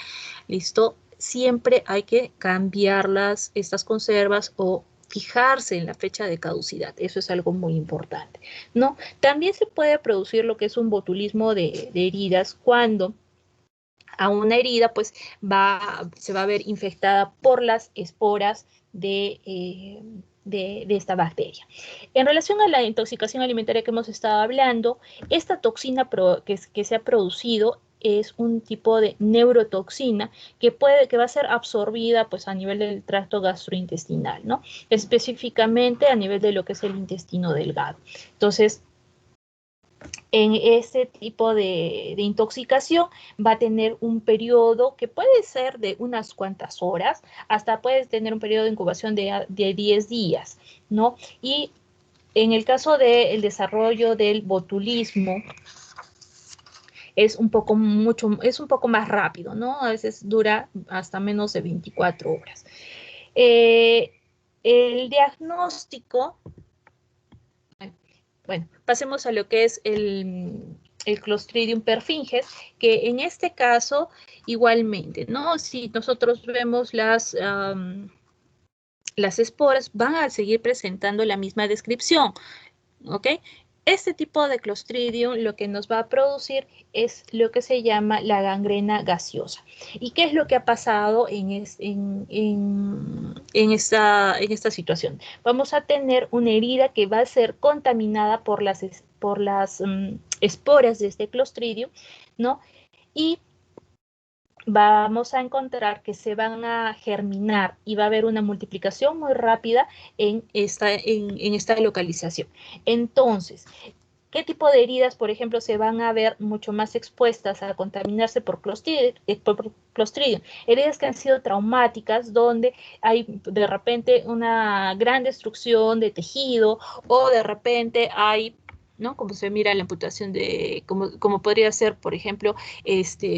listo, siempre hay que cambiarlas, estas conservas, o fijarse en la fecha de caducidad. Eso es algo muy importante, ¿no? También se puede producir lo que es un botulismo de heridas cuando a una herida pues se va a ver infectada por las esporas de esta bacteria. En relación a la intoxicación alimentaria que hemos estado hablando, esta toxina que se ha producido es un tipo de neurotoxina que va a ser absorbida pues a nivel del tracto gastrointestinal, ¿no? Específicamente a nivel de lo que es el intestino delgado. Entonces, en este tipo de intoxicación va a tener un periodo que puede ser de unas cuantas horas, hasta puede tener un periodo de incubación de 10 días, ¿no? Y en el caso del desarrollo del botulismo, es un poco más rápido, ¿no? A veces dura hasta menos de 24 horas. El diagnóstico, bueno, pasemos a lo que es el Clostridium perfringens, que en este caso igualmente, ¿no? Si nosotros vemos las esporas, van a seguir presentando la misma descripción, ¿ok? Este tipo de Clostridium lo que nos va a producir es lo que se llama la gangrena gaseosa. ¿Y qué es lo que ha pasado en esta situación? Vamos a tener una herida que va a ser contaminada por las esporas de este Clostridium, ¿no? Y vamos a encontrar que se van a germinar y va a haber una multiplicación muy rápida en esta localización. Entonces, ¿qué tipo de heridas, por ejemplo, se van a ver mucho más expuestas a contaminarse por Clostridium? Heridas que han sido traumáticas, donde hay de repente una gran destrucción de tejido, o de repente hay, ¿no? Como se mira la amputación como podría ser, por ejemplo,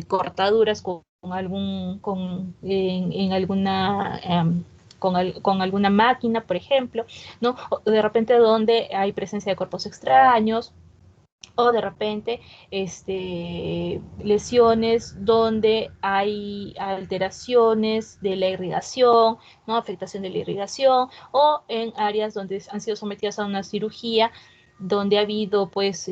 cortaduras en alguna con alguna máquina, por ejemplo, ¿no? O de repente donde hay presencia de cuerpos extraños, o de repente lesiones donde hay alteraciones de la irrigación, ¿no? Afectación de la irrigación, o en áreas donde han sido sometidas a una cirugía donde ha habido pues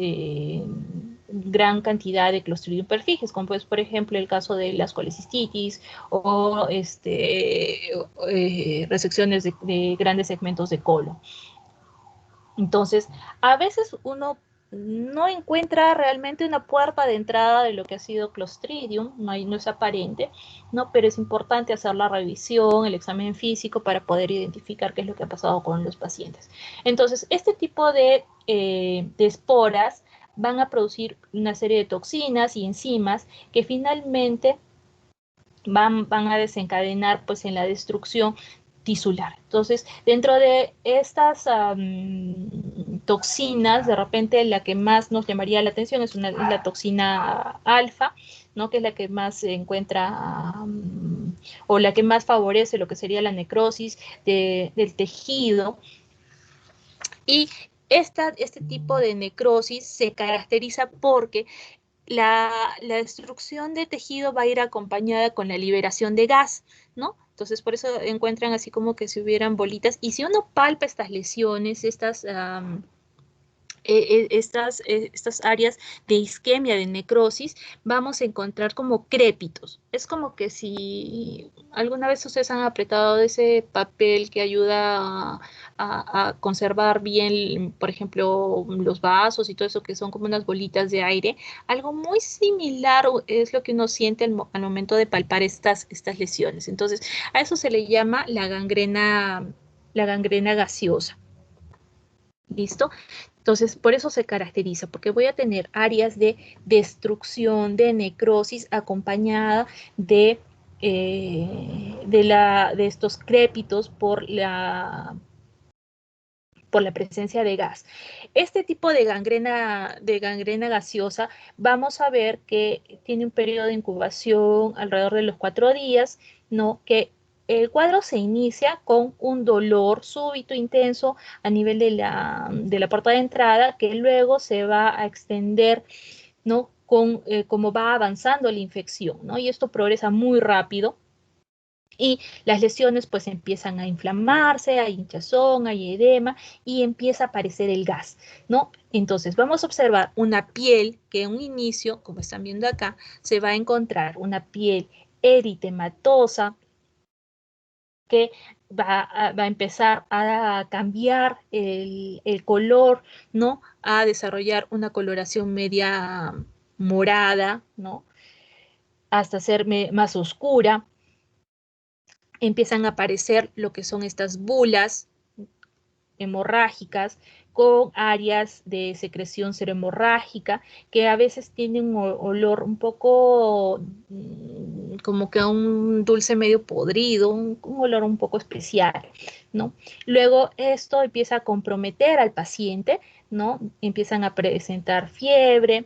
gran cantidad de Clostridium perfringens, como pues por ejemplo el caso de las colecistitis o resecciones de grandes segmentos de colon. Entonces, a veces uno no encuentra realmente una puerta de entrada de lo que ha sido Clostridium, no es aparente, ¿no? Pero es importante hacer la revisión, el examen físico para poder identificar qué es lo que ha pasado con los pacientes. Entonces, este tipo de esporas van a producir una serie de toxinas y enzimas que finalmente van a desencadenar pues en la destrucción tisular. Entonces, dentro de estas toxinas, de repente la que más nos llamaría la atención es la toxina alfa, ¿no? Que es la que más se encuentra o la que más favorece lo que sería la necrosis del tejido. Y este tipo de necrosis se caracteriza porque la destrucción de tejido va a ir acompañada con la liberación de gas, ¿no? Entonces, por eso encuentran así como que si hubieran bolitas. Y si uno palpa estas lesiones, estas áreas de isquemia, de necrosis, vamos a encontrar como crépitos. Es como que si alguna vez ustedes han apretado ese papel que ayuda a conservar bien, por ejemplo, los vasos y todo eso, que son como unas bolitas de aire, algo muy similar es lo que uno siente al momento de palpar estas lesiones. Entonces, a eso se le llama la gangrena gaseosa. ¿Listo? Entonces, por eso se caracteriza, porque voy a tener áreas de destrucción, de necrosis, acompañada de estos crépitos por la presencia de gas. Este tipo de gangrena gaseosa, vamos a ver que tiene un periodo de incubación alrededor de los 4 días, ¿no? Que el cuadro se inicia con un dolor súbito, intenso, a nivel de la puerta de entrada, que luego se va a extender, ¿no? Como va avanzando la infección, ¿no? Y esto progresa muy rápido. Y las lesiones pues empiezan a inflamarse, hay hinchazón, hay edema y empieza a aparecer el gas, ¿no? Entonces vamos a observar una piel que en un inicio, como están viendo acá, se va a encontrar una piel eritematosa que va a empezar a cambiar el color, ¿no? A desarrollar una coloración media morada, ¿no? Hasta ser más oscura. Empiezan a aparecer lo que son estas bulas hemorrágicas con áreas de secreción serohemorrágica que a veces tienen un olor un poco como que a un dulce medio podrido, un olor un poco especial, ¿no? Luego esto empieza a comprometer al paciente, ¿no? Empiezan a presentar fiebre,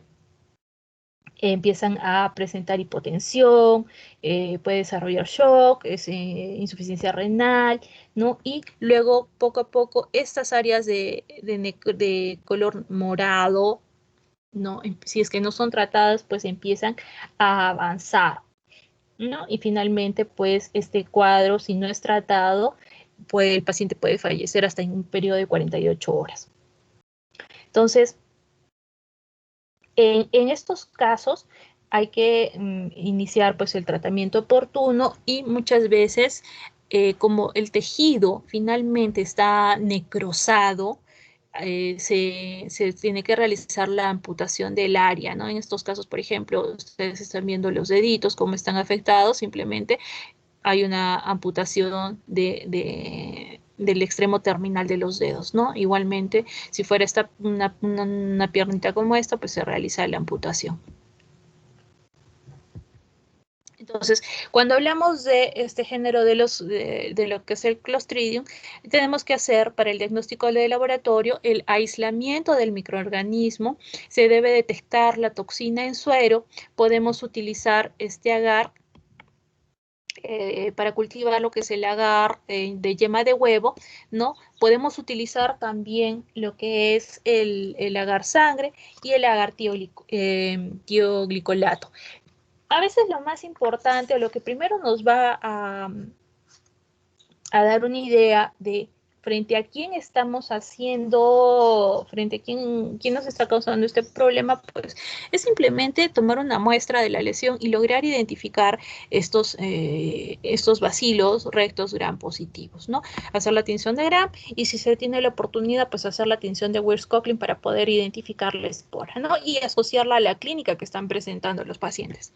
empiezan a presentar hipotensión, puede desarrollar shock, insuficiencia renal, ¿no? Y luego, poco a poco, estas áreas de color morado, ¿no? Si es que no son tratadas, pues empiezan a avanzar, ¿no? Y finalmente, pues, este cuadro, si no es tratado, pues el paciente puede fallecer hasta en un periodo de 48 horas. Entonces, en estos casos hay que iniciar pues el tratamiento oportuno y muchas veces como el tejido finalmente está necrosado, se tiene que realizar la amputación del área, ¿no? En estos casos, por ejemplo, ustedes están viendo los deditos, cómo están afectados, simplemente hay una amputación del extremo terminal de los dedos, ¿no? Igualmente, si fuera una piernita como esta, pues se realiza la amputación. Entonces, cuando hablamos de este género de lo que es el Clostridium, tenemos que hacer para el diagnóstico de laboratorio el aislamiento del microorganismo, se debe detectar la toxina en suero, podemos utilizar este agar para cultivar lo que es el agar de yema de huevo, ¿no? Podemos utilizar también lo que es el agar sangre y el agar tioglicolato. A veces lo más importante o lo que primero nos va a dar una idea de frente a quién estamos haciendo, frente a quién nos está causando este problema, pues es simplemente tomar una muestra de la lesión y lograr identificar estos bacilos rectos gram positivos, ¿no? Hacer la tinción de gram y si se tiene la oportunidad, pues hacer la tinción de Wiertz-Coughlin para poder identificar la espora, ¿no? Y asociarla a la clínica que están presentando los pacientes.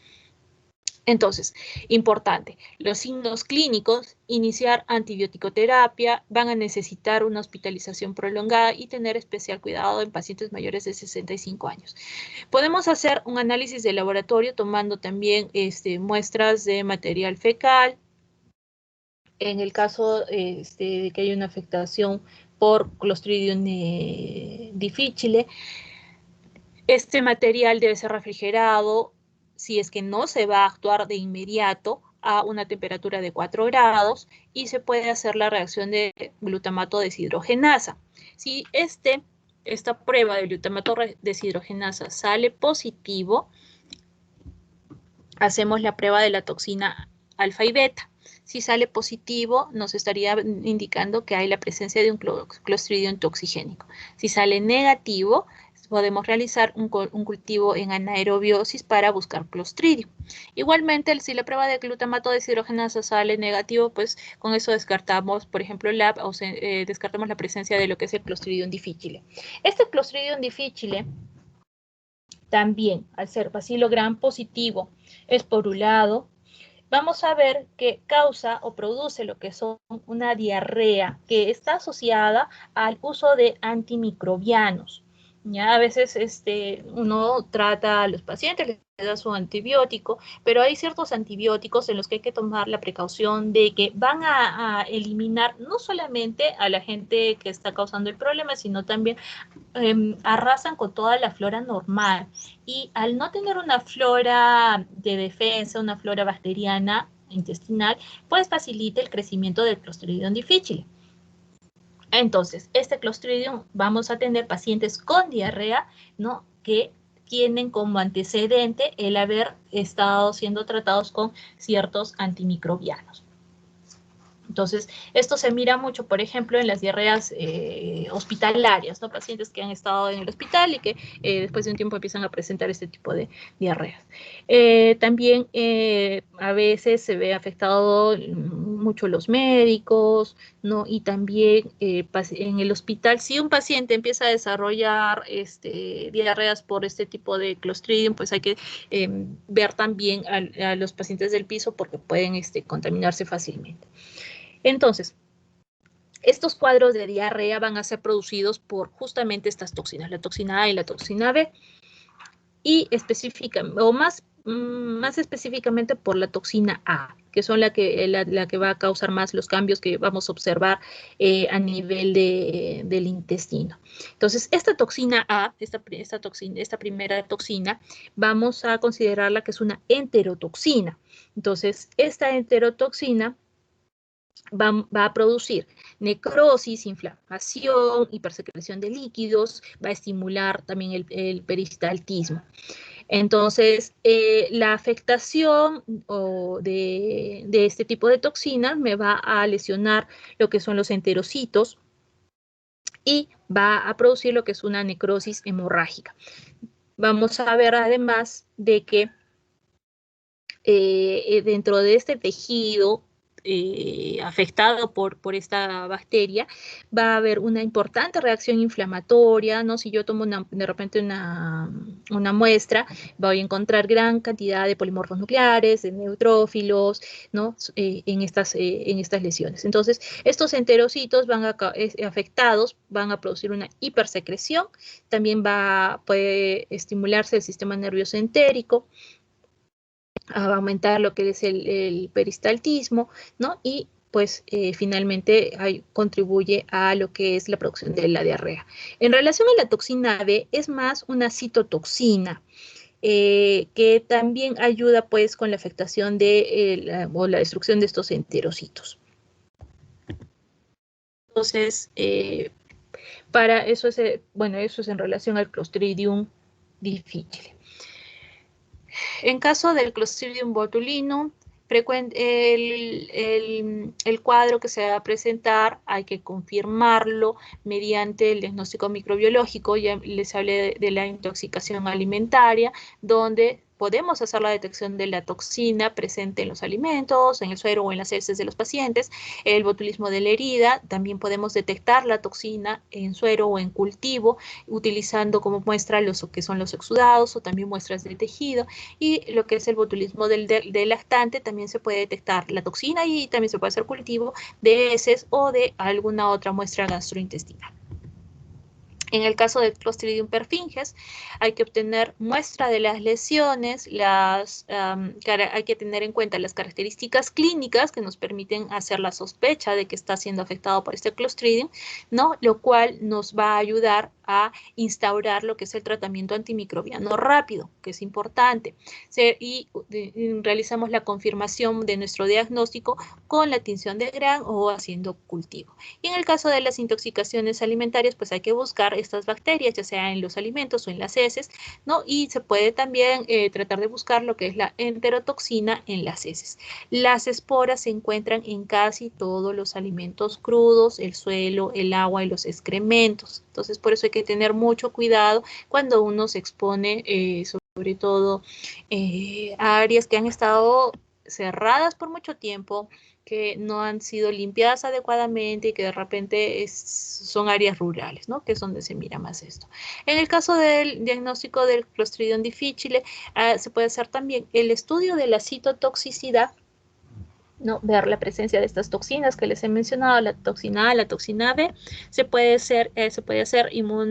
Entonces, importante, los signos clínicos, iniciar antibiótico-terapia, van a necesitar una hospitalización prolongada y tener especial cuidado en pacientes mayores de 65 años. Podemos hacer un análisis de laboratorio tomando también muestras de material fecal. En el caso de que haya una afectación por Clostridium difficile, este material debe ser refrigerado si es que no se va a actuar de inmediato a una temperatura de 4 grados y se puede hacer la reacción de glutamato deshidrogenasa. Si esta prueba de glutamato deshidrogenasa sale positivo, hacemos la prueba de la toxina alfa y beta. Si sale positivo, nos estaría indicando que hay la presencia de un Clostridium toxigénico. Si sale negativo, podemos realizar un cultivo en anaerobiosis para buscar Clostridium. Igualmente, si la prueba de glutamato deshidrogenasa sale negativo, pues con eso descartamos, por ejemplo, descartamos la presencia de lo que es el Clostridium difficile. Este Clostridium difficile también, al ser bacilo gram positivo, esporulado, vamos a ver que causa o produce lo que son una diarrea que está asociada al uso de antimicrobianos. Ya a veces uno trata a los pacientes, les da su antibiótico, pero hay ciertos antibióticos en los que hay que tomar la precaución de que van a eliminar no solamente a la gente que está causando el problema, sino también arrasan con toda la flora normal. Y al no tener una flora de defensa, una flora bacteriana intestinal, pues facilita el crecimiento del Clostridium difficile. Entonces, este Clostridium vamos a tener pacientes con diarrea, ¿no? Que tienen como antecedente el haber estado siendo tratados con ciertos antimicrobianos. Entonces, esto se mira mucho, por ejemplo, en las diarreas hospitalarias, ¿no? Pacientes que han estado en el hospital y que después de un tiempo empiezan a presentar este tipo de diarreas. También a veces se ve afectado mucho los médicos, ¿no? Y también en el hospital, si un paciente empieza a desarrollar diarreas por este tipo de Clostridium, pues hay que ver también a los pacientes del piso porque pueden contaminarse fácilmente. Entonces, estos cuadros de diarrea van a ser producidos por justamente estas toxinas, la toxina A y la toxina B, y más específicamente por la toxina A, que son la que va a causar más los cambios que vamos a observar a nivel del intestino. Entonces, esta toxina A, esta primera toxina, vamos a considerarla que es una enterotoxina. Entonces, esta enterotoxina va a producir necrosis, inflamación, hipersecreción de líquidos, va a estimular también el peristaltismo. Entonces, la afectación de este tipo de toxinas me va a lesionar lo que son los enterocitos y va a producir lo que es una necrosis hemorrágica. Vamos a ver además de que dentro de este tejido afectado por esta bacteria, va a haber una importante reacción inflamatoria, ¿no? Si yo tomo de repente una muestra, voy a encontrar gran cantidad de polimorfos nucleares, de neutrófilos, ¿no? En estas lesiones. Entonces, estos enterocitos afectados van a producir una hipersecreción, también puede estimularse el sistema nervioso entérico, a aumentar lo que es el peristaltismo, ¿no? Y pues finalmente contribuye a lo que es la producción de la diarrea. En relación a la toxina B, es más una citotoxina, que también ayuda pues con la afectación o la destrucción de estos enterocitos. Entonces, para eso es, eso es en relación al Clostridium difficile. En caso del Clostridium botulinum, el cuadro que se va a presentar hay que confirmarlo mediante el diagnóstico microbiológico. Ya les hablé de la intoxicación alimentaria, donde podemos hacer la detección de la toxina presente en los alimentos, en el suero o en las heces de los pacientes. El botulismo de la herida, también podemos detectar la toxina en suero o en cultivo, utilizando como muestra los que son los exudados o también muestras de tejido. Y lo que es el botulismo del lactante, también se puede detectar la toxina y también se puede hacer cultivo de heces o de alguna otra muestra gastrointestinal. En el caso del Clostridium perfringens, hay que obtener muestra de las lesiones, hay que tener en cuenta las características clínicas que nos permiten hacer la sospecha de que está siendo afectado por este Clostridium, ¿no? Lo cual nos va a ayudar a instaurar lo que es el tratamiento antimicrobiano rápido, que es importante. Realizamos la confirmación de nuestro diagnóstico con la tinción de Gram o haciendo cultivo. Y en el caso de las intoxicaciones alimentarias, pues hay que buscar estas bacterias, ya sea en los alimentos o en las heces, ¿no? Y se puede también tratar de buscar lo que es la enterotoxina en las heces. Las esporas se encuentran en casi todos los alimentos crudos, el suelo, el agua y los excrementos. Entonces, por eso hay que tener mucho cuidado cuando uno se expone, sobre todo, a áreas que han estado cerradas por mucho tiempo, que no han sido limpiadas adecuadamente y que de repente son áreas rurales, ¿no? Que es donde se mira más esto. En el caso del diagnóstico del Clostridium difficile, se puede hacer también el estudio de la citotoxicidad, ¿no? Ver la presencia de estas toxinas que les he mencionado, la toxina A, la toxina B. Se puede hacer enzimo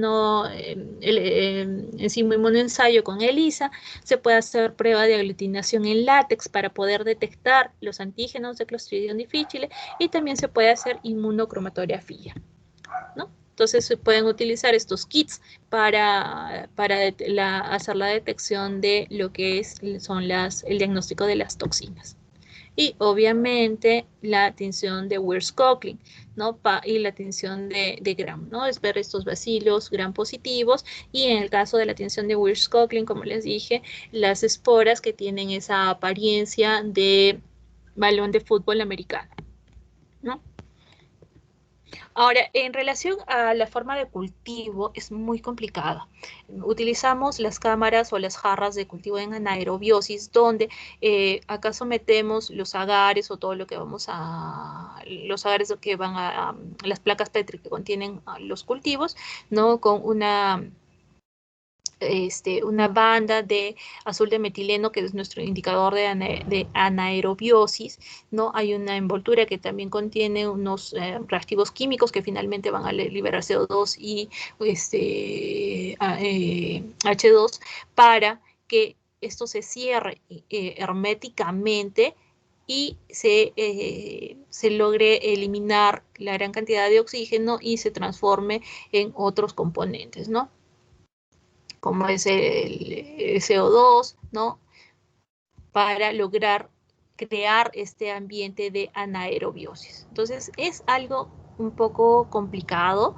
inmunoensayo con ELISA, se puede hacer prueba de aglutinación en látex para poder detectar los antígenos de Clostridium difficile y también se puede hacer inmunocromatografía, ¿no? Entonces se pueden utilizar estos kits para hacer la detección de lo que el diagnóstico de las toxinas. Y obviamente la tinción de Weirs-Coughlin, ¿no? Y la tinción de Gram, ¿no? Es ver estos bacilos gram positivos y en el caso de la tinción de Weirs-Coughlin, como les dije, las esporas que tienen esa apariencia de balón de fútbol americano, ¿no? Ahora, en relación a la forma de cultivo, es muy complicada. Utilizamos las cámaras o las jarras de cultivo en anaerobiosis, donde acá sometemos los agares o todo lo que los agares que van a las placas Petri que contienen los cultivos, ¿no? Con una banda de azul de metileno, que es nuestro indicador de anaerobiosis, ¿no? Hay una envoltura que también contiene unos reactivos químicos que finalmente van a liberar CO2 y H2 para que esto se cierre herméticamente y se logre eliminar la gran cantidad de oxígeno y se transforme en otros componentes, ¿no? Como es el CO2, ¿no? Para lograr crear este ambiente de anaerobiosis. Entonces, es algo un poco complicado.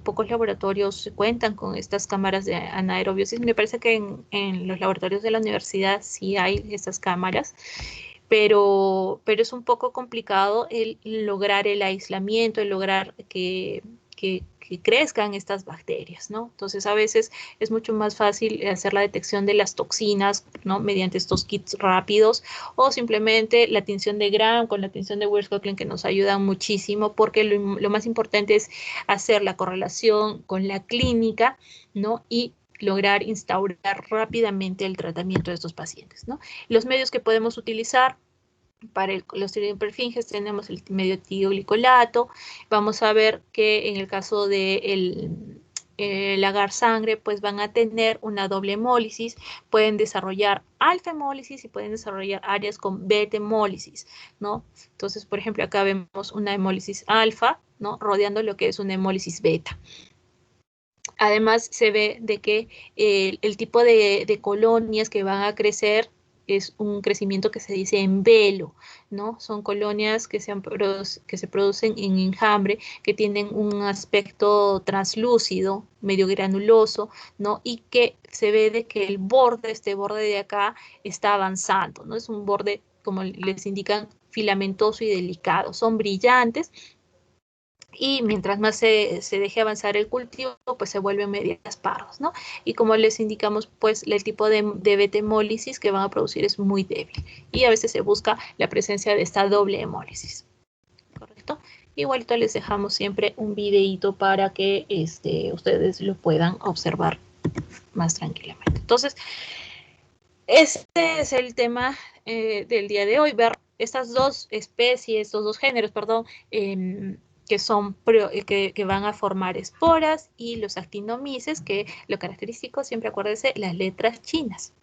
Pocos laboratorios cuentan con estas cámaras de anaerobiosis. Me parece que en los laboratorios de la universidad sí hay estas cámaras, pero es un poco complicado el lograr el aislamiento, el lograr que crezcan estas bacterias, ¿no? Entonces, a veces es mucho más fácil hacer la detección de las toxinas, ¿no? Mediante estos kits rápidos o simplemente la tinción de Gram con la tinción de Weirs-Coughlin, que nos ayudan muchísimo, porque lo más importante es hacer la correlación con la clínica, ¿no? Y lograr instaurar rápidamente el tratamiento de estos pacientes, ¿no? Los medios que podemos utilizar para el Clostridium perfringens tenemos el medio tioglicolato. Vamos a ver que en el caso del agar sangre, pues van a tener una doble hemólisis, pueden desarrollar alfa hemólisis y pueden desarrollar áreas con beta hemólisis, ¿no? Entonces, por ejemplo, acá vemos una hemólisis alfa, ¿no? Rodeando lo que es una hemólisis beta. Además, se ve de que el tipo de colonias que van a crecer es un crecimiento que se dice en velo, ¿no? Son colonias que se producen en enjambre, que tienen un aspecto translúcido, medio granuloso, ¿no? Y que se ve de que este borde de acá, está avanzando, ¿no? Es un borde, como les indican, filamentoso y delicado. Son brillantes, y mientras más se deje avanzar el cultivo, pues se vuelven medias pardos, ¿no? Y como les indicamos, pues el tipo de beta hemólisis que van a producir es muy débil y a veces se busca la presencia de esta doble hemólisis, ¿correcto? Igualito les dejamos siempre un videito para que ustedes lo puedan observar más tranquilamente. Entonces, este es el tema del día de hoy, ver estas dos especies, estos dos géneros, perdón, que van a formar esporas, y los actinomices, que lo característico, siempre acuérdense, las letras chinas,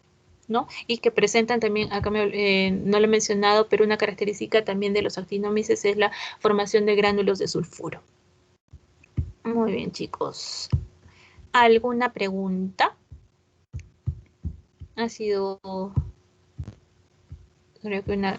¿no? Y que presentan también, acá no lo he mencionado, pero una característica también de los actinomices es la formación de gránulos de sulfuro. Muy bien, chicos. ¿Alguna pregunta? Ha sido, creo que una